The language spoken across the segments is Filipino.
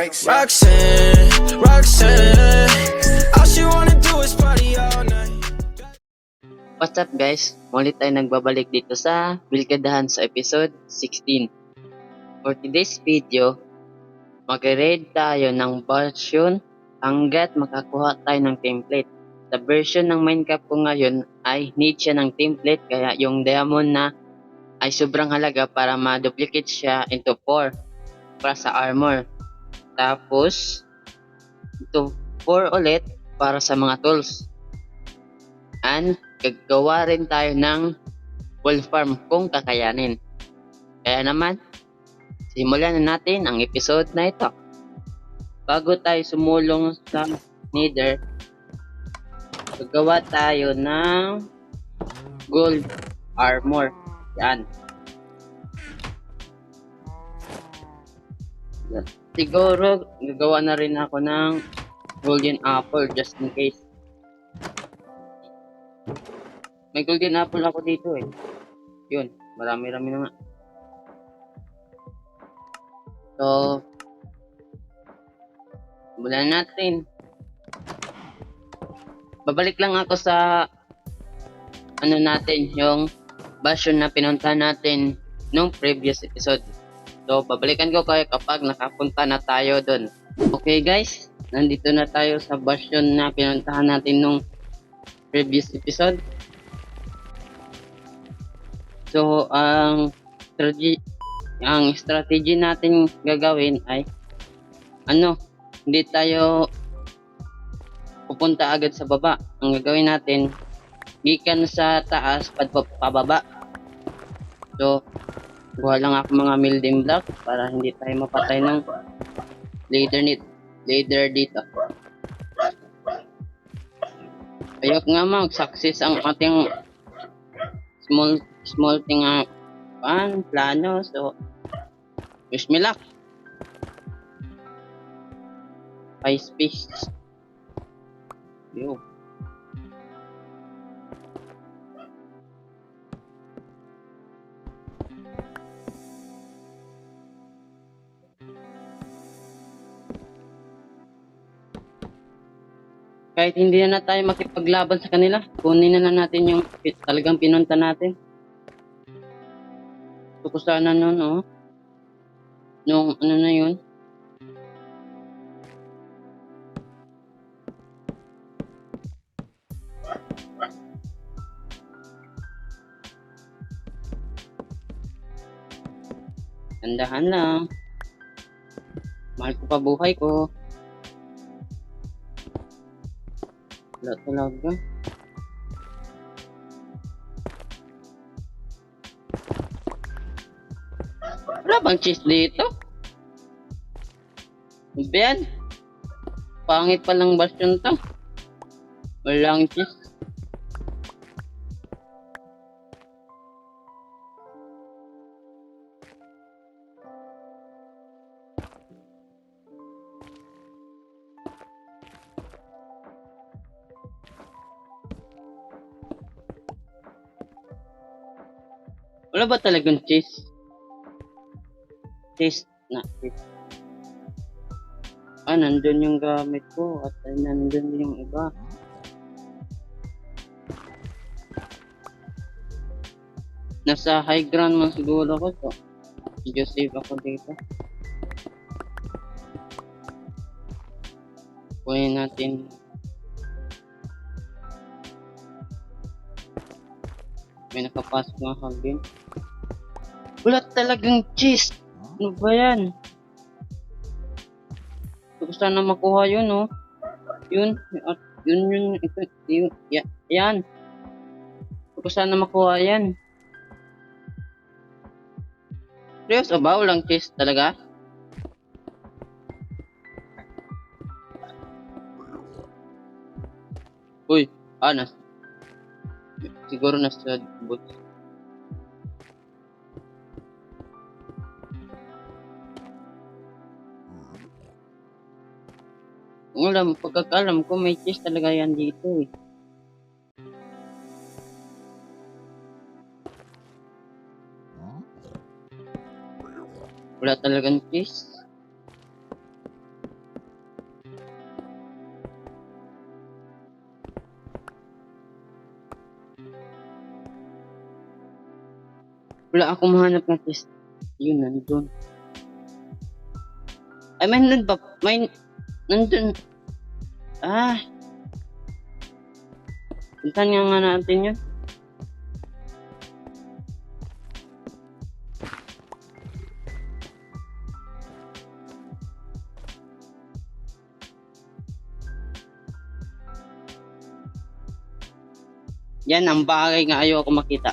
Roxanne, all she wanna do is party all night. What's up guys? Muli tayo nagbabalik dito sa Bilkadahan sa episode 16. For today's video, mag-raid tayo ng version hanggat makakuha tayo ng template. Sa version ng Minecraft ko ngayon ay need siya ng template, kaya yung diamond na ay sobrang halaga para ma-duplicate siya into 4 para sa armor. Tapos into 4 ulit para sa mga tools. And gagawa rin tayo ng wolf farm kung kakayanin. Kaya naman, simulan na natin ang episode na ito. Bago tayo sumulong sa nether, gagawa tayo ng gold armor. Yan. Siguro gagawa na rin ako ng golden apple just in case. May golden apple ako dito eh. Yun, marami-rami na nga. So, simulan natin. Babalik lang ako sa natin, yung version na pinunta natin nung previous episode. So, babalikan ko kayo kapag nakapunta na tayo dun. Okay guys, nandito na tayo sa version na pinuntahan natin nung previous episode. So, ang strategy natin gagawin ay hindi tayo pupunta agad sa baba. Ang gagawin natin, gikan sa taas pababa. So, kuha lang ako mga building block para hindi tayo mapatay ng ladder dito. Ayok nga mag-success ang ating small thing plano. So, wish me luck. 5 space. Yo. Kahit hindi na tayo makipaglaban sa kanila, kunin na natin yung talagang pinunta natin. So, kung sana nun, nung na yun. Tandahan lang. Mahal ko pa buhay ko. Wala talaga. Wala bang cheese dito? Ben? Pangit palang version to. Walang cheese. Wala ba talagang cheese? Cheese. Nandun yung gamit ko at nandun yung iba. Nasa high ground man siguro ko to. Medyo save ako dito. Kunin natin. May nakapasok nga kagin. Wala talagang cheese. Ano ba yan? Gusto sana makuha yun, oh. Yun. Yan. Gusto sana makuha yan. Seryoso ba? Walang cheese talaga? Uy, siguro nasa boots. Pagkakalam ko may cheese talaga yan dito eh. Wala talagang cheese. Wala akong mahanap ng test. Yun, nandun. Ay, may nandun pa. May nandun. Ah, puntahan nga natin yun. Yan ang bagay nga ayaw ako makita.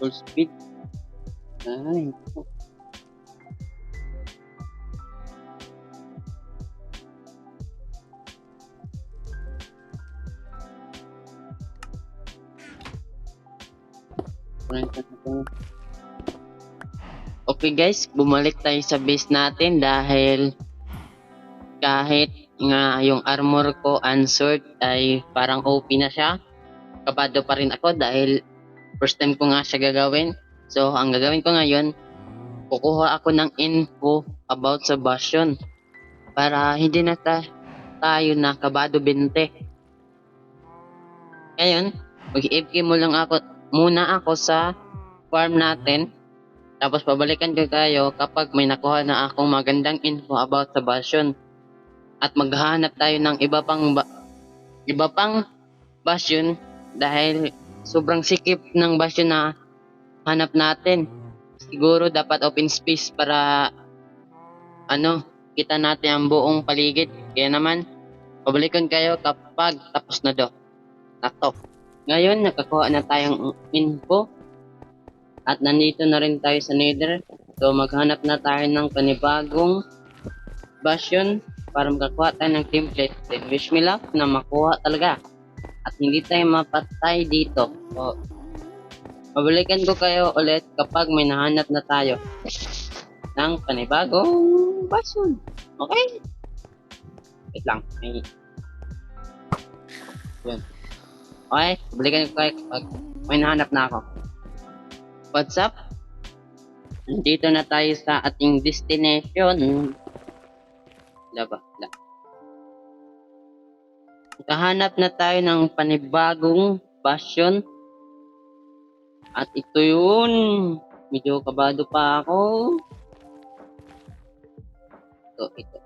Full speed. Ay, okay guys, bumalik tayo sa base natin dahil kahit nga yung armor ko unsword ay parang OP na siya. Kabado pa rin ako dahil first time ko nga siya gagawin. So ang gagawin ko ngayon, kukuha ako ng info about sa Bastion para hindi na tayo na kabado 20. Ngayon, mag-FK muna ako sa farm natin. Tapos pabalikan ko kayo kapag may nakuha na akong magandang info about sa Bastion. At maghahanap tayo ng iba pang Bastion dahil sobrang sikip ng Bastion na hanap natin. Siguro dapat open space para kita natin ang buong paligid. Kaya naman, pabalikan kayo kapag tapos na to. Ngayon, nakakuha na tayong info at nandito na rin tayo sa Nether. So maghanap na tayo ng panibagong Bastion para makakuha tayo ng template. Then wish me luck na makuha talaga at hindi tayo mapatay dito. So pabalikan ko kayo ulit kapag may nahanap na tayo ng panibagong Bastion. Okay? Wait lang. Yun. Okay, balikan ko kayo kapag may nahanap na ako. What's up? Nandito na tayo sa ating destination. Kahanap na tayo ng panibagong Bastion. At ito yun. Medyo kabado pa ako. Ito.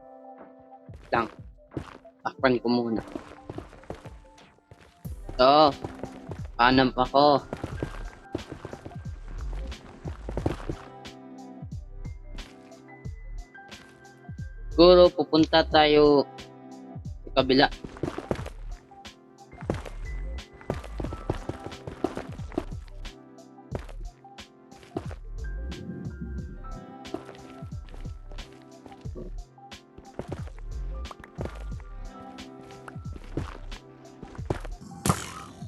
Lang. Takpan ko muna. Ito. Hanap ako. Siguro pupunta tayo sa kabila.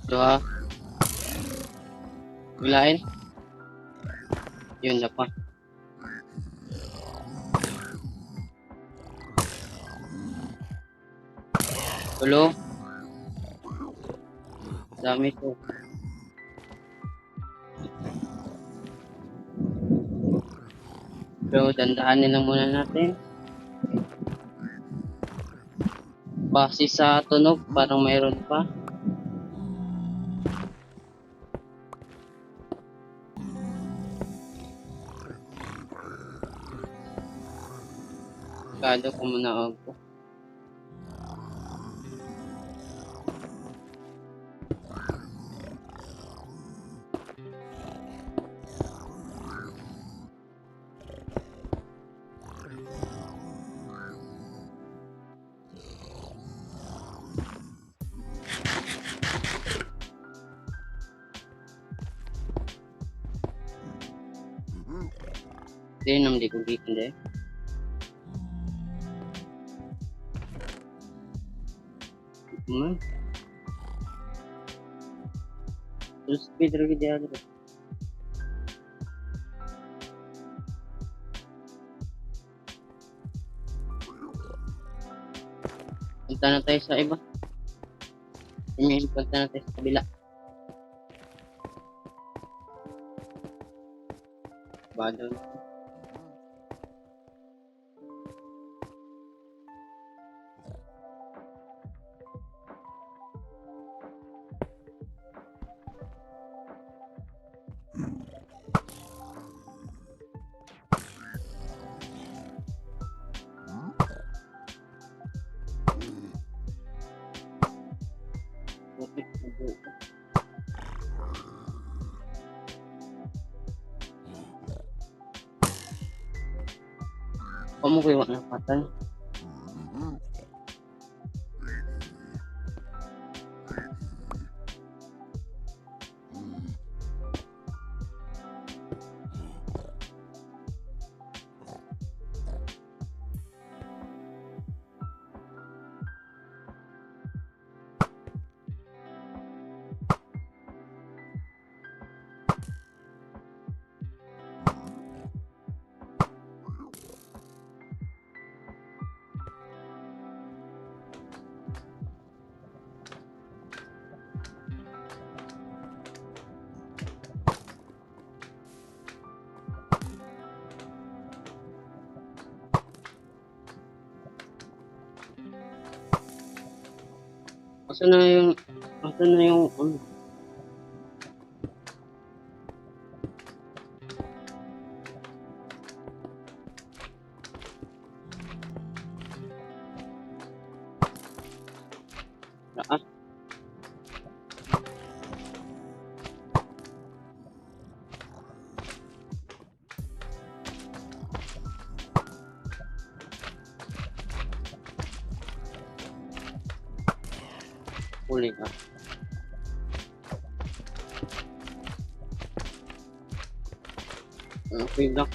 Ito Bilain. Yun na pa. Tulo. Dami ko. So, dandahanin lang muna natin. Base sa tunog, parang mayroon pa. Kado ko muna ako. Hindi naman di ko gikin deh. Hmm. Full speed rin di agad. Punta na tayo sa iba. Punta na tayo sa kabila. Badon. Kamu ko yung napatay. Asan na yung, ah, huli ka. Okay lang.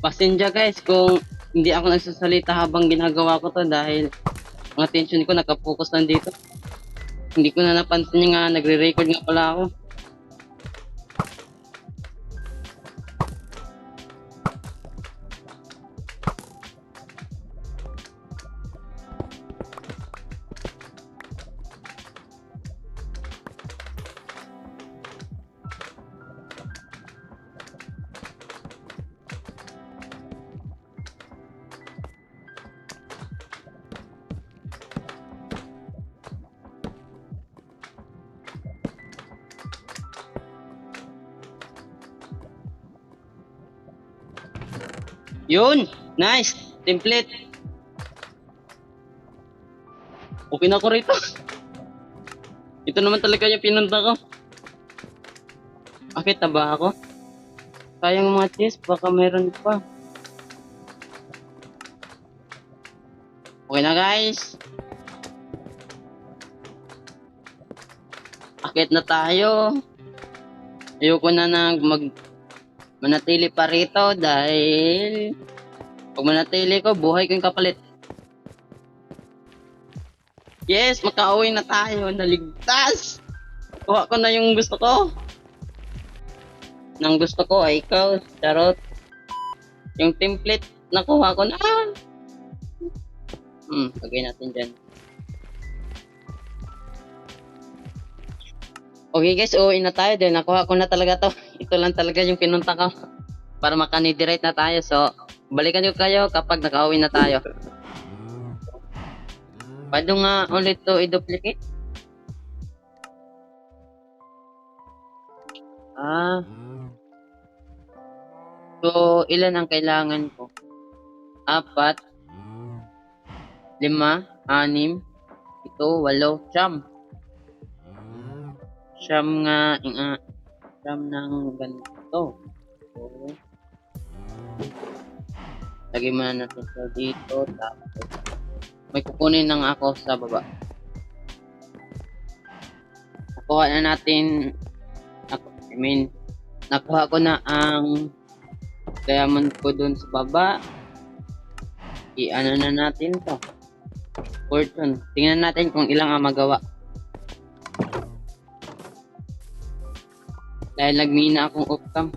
Pasensya guys kung hindi ako nagsasalita habang ginagawa ko to dahil ang attention ko nakapokus lang dito. Hindi ko na napansin nga nagre-record nga pala ako. Yun! Nice! Template! Okay na ko rito. Ito naman talaga yung pinunta ko. Akit na ba ako? Sayang mga cheese, baka meron pa. Okay na guys. Akit na tayo. Ayoko na manatili pa rito dahil pag manatili ko, buhay ko yung kapalit. Yes, makauwi na tayo. Naligtas! Kuha ko na yung gusto ko. Nang gusto ko ay ikaw, charot. Yung template, nakuha ko na. Lagay natin dyan. Okay guys, uwi na tayo dahil nakuha ko na talaga to. Ito lang talaga yung pinunta ko para makanidirate na tayo. So, balikan ko kayo kapag nakauwi na tayo. Paano nga ulit to i-duplicate? Ah, so ilan ang kailangan ko? 4, 5, 6, 7, 8, siyam. Siyam siyam ng ganito. So, lagay muna natin ito dito. Tapos, may kukunin lang ako sa baba. Nakuha na natin, nakuha ko na ang diamond ko dun sa baba. I-ano na natin to. Fortune. Tingnan natin kung ilang ang magawa. Dahil nagmina akong off-cam.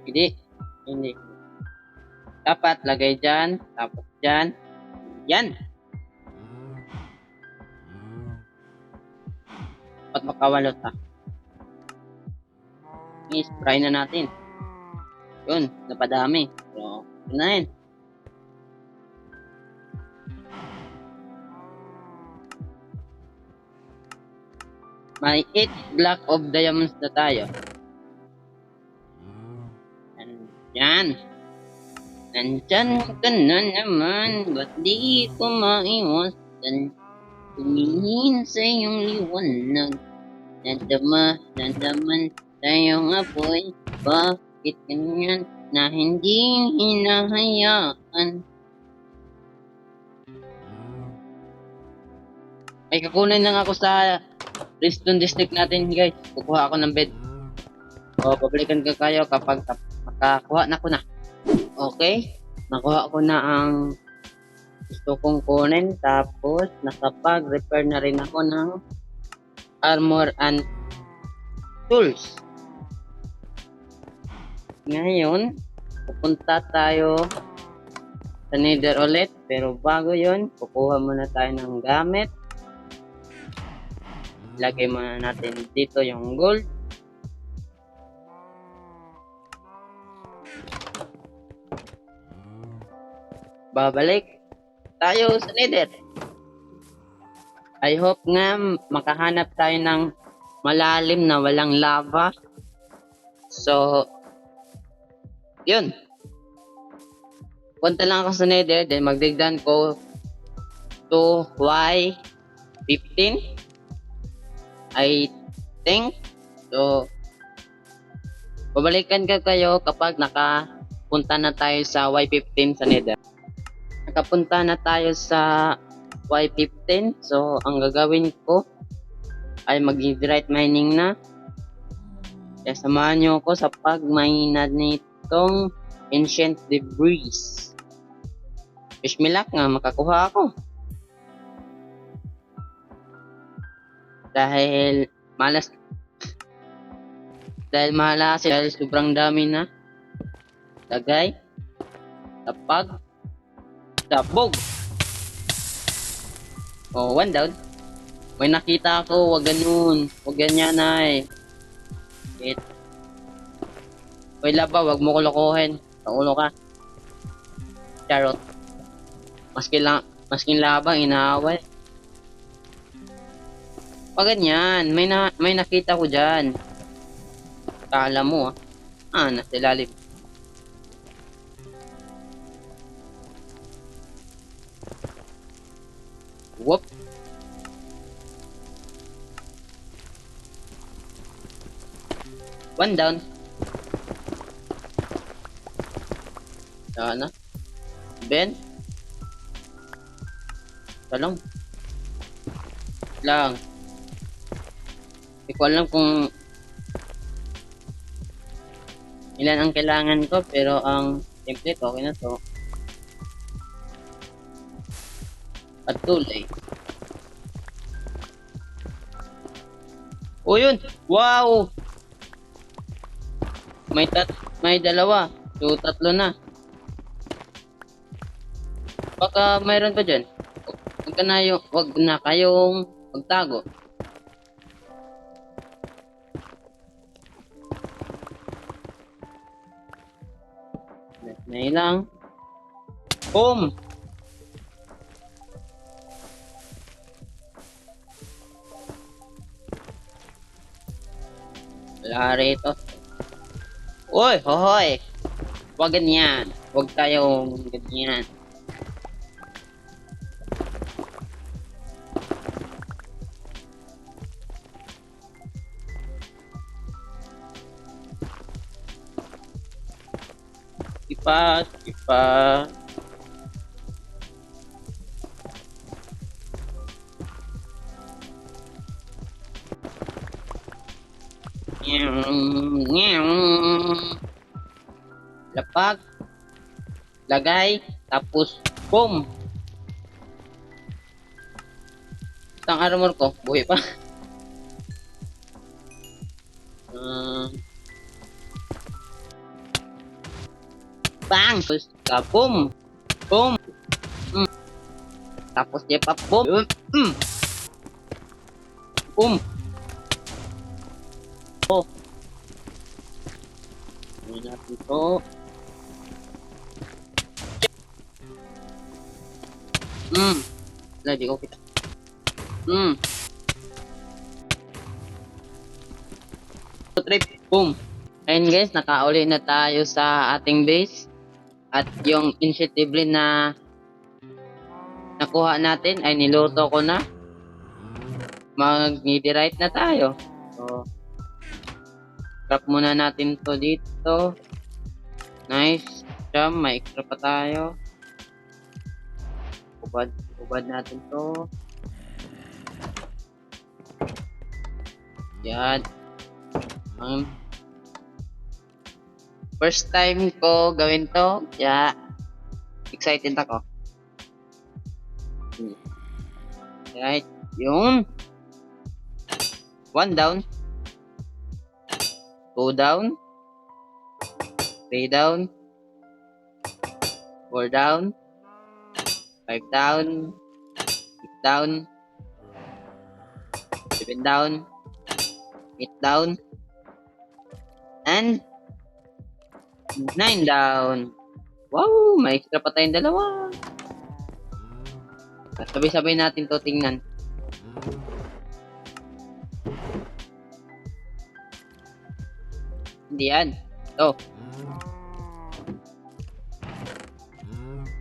Hindi. Dapat lagay dyan. Tapos dyan. Yan. Dapat makawalot ha. I-spray na natin. Yun. Napadami. So, yun na yun. May 8 block of diamonds na tayo. Yan. Nandyan ka na naman. Ba't di ko maiwasan? Tumingin sa iyong liwanag. Nadaman tayong apoy. Bakit ganyan na hindi hinahayaan? Ay, kakunin lang ako sa Redstone District natin, guys. Kukuha ako ng bed. O, pabalikan ka kayo kapag makakuha na ko na. Okay. Nakuha ko na ang gusto kong kunin. Tapos, nakapag-repair na rin ako ng armor and tools. Ngayon, pupunta tayo sa Nether ulit. Pero bago yun, kukuha muna tayo ng gamit. Lagay muna natin dito yung gold. Babalik tayo sa Nether. I hope nga makahanap tayo ng malalim na walang lava. So, yun. Punta lang ako sa Nether, then magdigdan ko to Y15. I think. So, babalikan ka kayo kapag nakapunta na tayo sa Y15 sa Nether. Nakapunta na tayo sa Y15. So, ang gagawin ko ay mag-direct mining na. Kaya samahan nyo ako sa pag-mine nitong ancient debris. Wish me luck nga, makakuha ako. Dahil malas. Dahil sobrang dami na. Lagay. Tapag. Sabog. Oh, one down. May nakita ako, wag ganun. Wag ganyan ay. Wait. Hoy laba, wag mo kulukuhin. Sa ulo ka. Charot. Maskin labang inaaway. Pag ganyan, may nakita ko dyan. Kala mo nasa ilalim. Whoop. One down. Sana. Ben. Talong. Lang. Hindi ko alam kung ilan ang kailangan ko, pero ang template okay na to. At tulay. O yun! Wow! May dalawa. So, 3 na. Baka mayroon pa dyan. Wag na kayong magtago. May lang. Boom! Wala rito. Uy, hohoy! Huwag ganyan. Huwag tayong ganyan. Ipa. Lapag. Lagay. Tapos, boom! Ang armor ko, buhay pa. Bang! Tapos, boom! Boom! Tapos, di pa, boom! Boom! Oh! Hindi natin to. Wala, di ko kita. Trip, boom. Ayun guys, nakauli na tayo sa ating base. At yung initiative na nakuha natin ay niluto ko na. Mag-netherite na tayo. So, drop muna natin to dito. Nice. Jam, may extra pa tayo. Ubad natin to. Yan. First time ko gawin to, kaya excited ako. Right, yung 1 down, 2 down, 3 down, 4 down, 5 down, 6 down, 7 down, 8 down, and 9 down. Wow, may extra pa tayong dalawa. Sabay-sabay natin to tingnan. Hindi yan. Ito.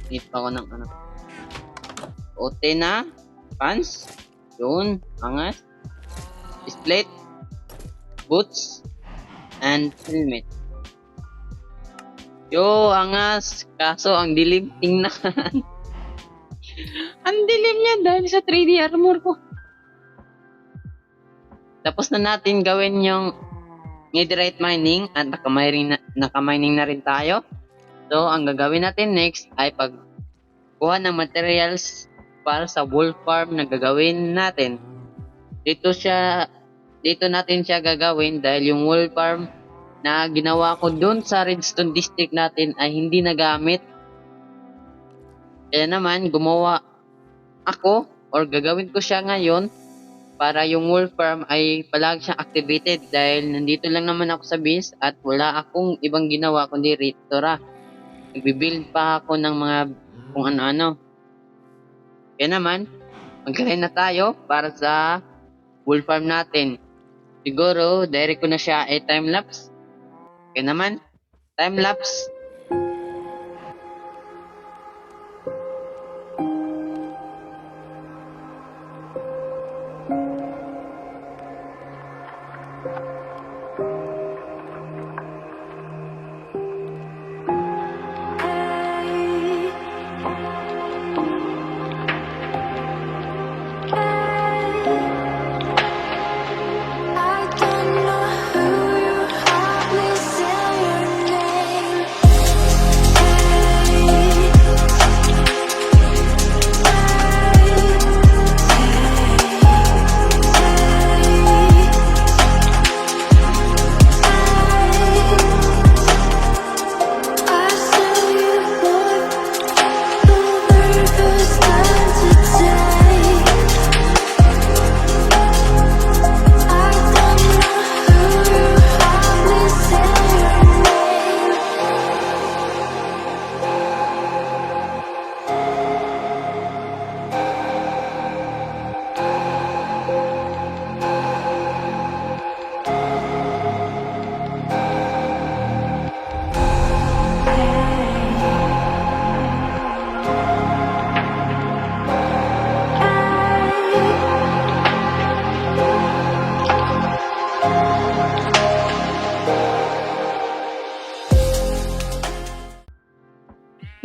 Need pa ako ng ano. Ote na. Pants. Yun. Angas. Split. Boots. And helmet. Yo, angas. Kaso, ang dilim. Tingnan. Ang dilim niya dahil sa 3D armor ko. Tapos na natin gawin yung netherite mining at nakamining na rin tayo. So, ang gagawin natin next ay pagkuha ng materials para sa wool farm na gagawin natin. Dito natin siya gagawin dahil yung wool farm na ginawa ko dun sa Redstone District natin ay hindi nagamit. Kaya naman, gumawa ako or gagawin ko siya ngayon para yung wool farm ay palagi siyang activated dahil nandito lang naman ako sa base at wala akong ibang ginawa kundi Ritora. Nagbibuild pa ako ng mga kung ano-ano. Kaya naman, magkaroon na tayo para sa wool farm natin. Siguro, direct ko na siya ay time-lapse. Kaya naman, time-lapse. I don't know who you are, please say your name.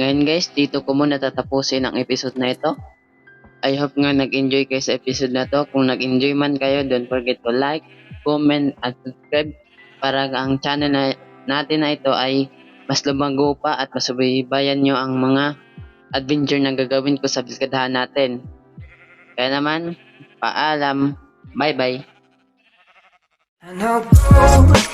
Ngayon guys, dito ko muna tatapusin ang episode na ito. I hope nga nag-enjoy kayo sa episode na to. Kung nag-enjoy man kayo, don't forget to like, comment, at subscribe para ang channel natin na ito ay mas lumago pa at masubaybayan nyo ang mga adventure na gagawin ko sa bilkadahan natin. Kaya naman, paalam, bye bye. And I'll go